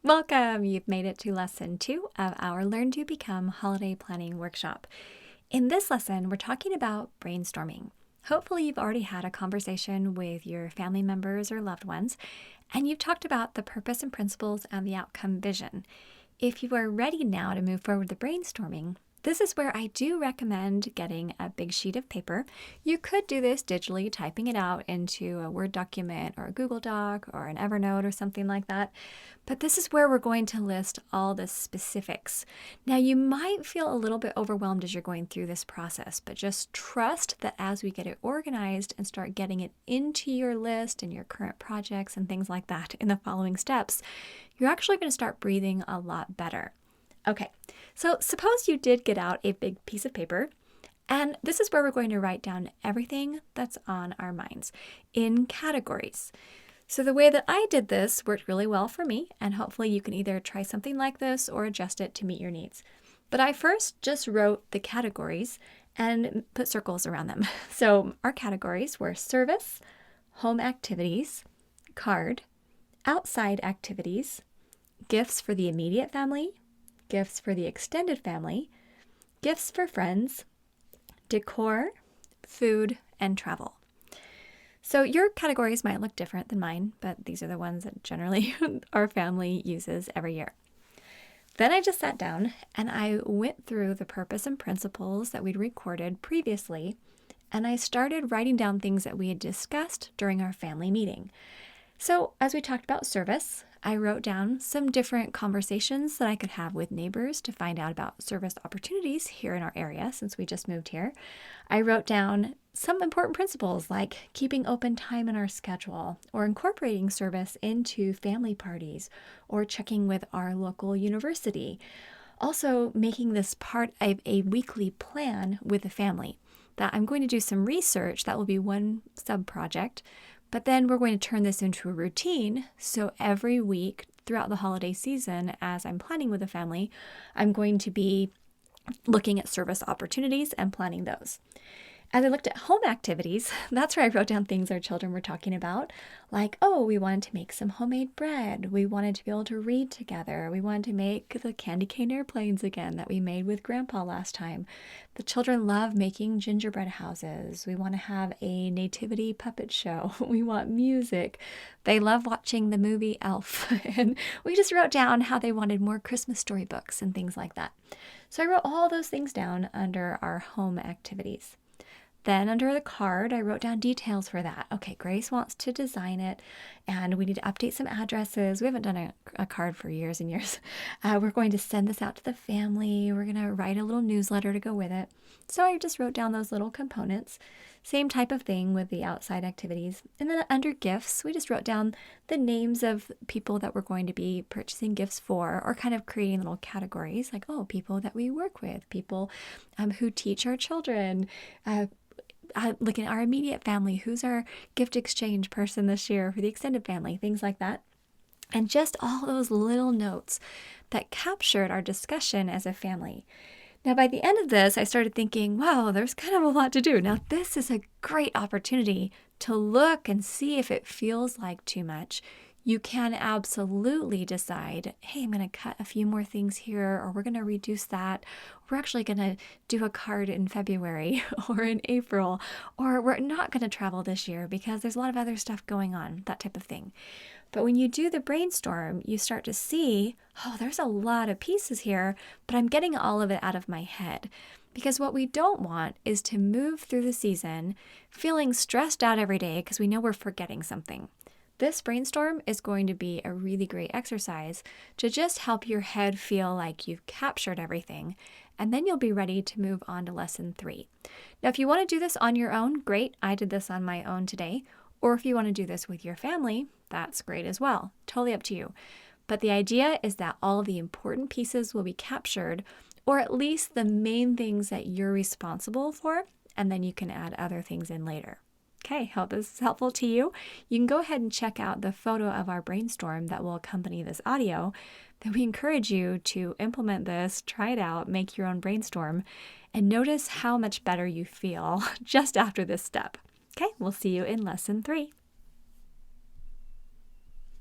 Welcome! You've made it to lesson 2 of our Learn to Become Holiday Planning workshop. In this lesson, we're talking about brainstorming. Hopefully, you've already had a conversation with your family members or loved ones, and you've talked about the purpose and principles and the outcome vision. If you are ready now to move forward with the brainstorming, this is where I do recommend getting a big sheet of paper. You could do this digitally, typing it out into a Word document or a Google Doc or an Evernote or something like that. But this is where we're going to list all the specifics. Now, you might feel a little bit overwhelmed as you're going through this process, but just trust that as we get it organized and start getting it into your list and your current projects and things like that in the following steps, you're actually going to start breathing a lot better. Okay, so suppose you did get out a big piece of paper, and this is where we're going to write down everything that's on our minds in categories. So the way that I did this worked really well for me, and hopefully you can either try something like this or adjust it to meet your needs. But I first just wrote the categories and put circles around them. So our categories were service, home activities, card, outside activities, gifts for the immediate family, gifts for the extended family, gifts for friends, decor, food, and travel. So your categories might look different than mine, but these are the ones that generally our family uses every year. Then I just sat down and I went through the purpose and principles that we'd recorded previously, and I started writing down things that we had discussed during our family meeting. So as we talked about service, I wrote down some different conversations that I could have with neighbors to find out about service opportunities here in our area since we just moved here. I wrote down some important principles like keeping open time in our schedule or incorporating service into family parties or checking with our local university. Also making this part of a weekly plan with the family. That I'm going to do some research, that will be one sub-project, but then we're going to turn this into a routine. So every week throughout the holiday season, as I'm planning with the family, I'm going to be looking at service opportunities and planning those. As I looked at home activities, that's where I wrote down things our children were talking about, like, oh, we wanted to make some homemade bread. We wanted to be able to read together. We wanted to make the candy cane airplanes again that we made with Grandpa last time. The children love making gingerbread houses. We want to have a nativity puppet show. We want music. They love watching the movie Elf. And we just wrote down how they wanted more Christmas storybooks and things like that. So I wrote all those things down under our home activities. Then under the card, I wrote down details for that. Okay, Grace wants to design it, and we need to update some addresses. We haven't done a card for years and years. We're going to send this out to the family. We're going to write a little newsletter to go with it. So I just wrote down those little components. Same type of thing with the outside activities. And then under gifts, we just wrote down the names of people that we're going to be purchasing gifts for, or kind of creating little categories like, oh, people that we work with, people who teach our children, looking at our immediate family, who's our gift exchange person this year for the extended family, things like that. And just all those little notes that captured our discussion as a family. Now, by the end of this, I started thinking, wow, there's kind of a lot to do. Now, this is a great opportunity to look and see if it feels like too much. You can absolutely decide, hey, I'm going to cut a few more things here, or we're going to reduce that. We're actually going to do a card in February or in April, or we're not going to travel this year because there's a lot of other stuff going on, that type of thing. But when you do the brainstorm, you start to see, oh, there's a lot of pieces here, but I'm getting all of it out of my head. Because what we don't want is to move through the season feeling stressed out every day because we know we're forgetting something. This brainstorm is going to be a really great exercise to just help your head feel like you've captured everything, and then you'll be ready to move on to lesson 3. Now, if you want to do this on your own, great. I did this on my own today. Or if you want to do this with your family, that's great as well. Totally up to you. But the idea is that all the important pieces will be captured, or at least the main things that you're responsible for, and then you can add other things in later. Okay, hope this is helpful to you. You can go ahead and check out the photo of our brainstorm that will accompany this audio. Then we encourage you to implement this, try it out, make your own brainstorm, and notice how much better you feel just after this step. Okay, we'll see you in lesson 3.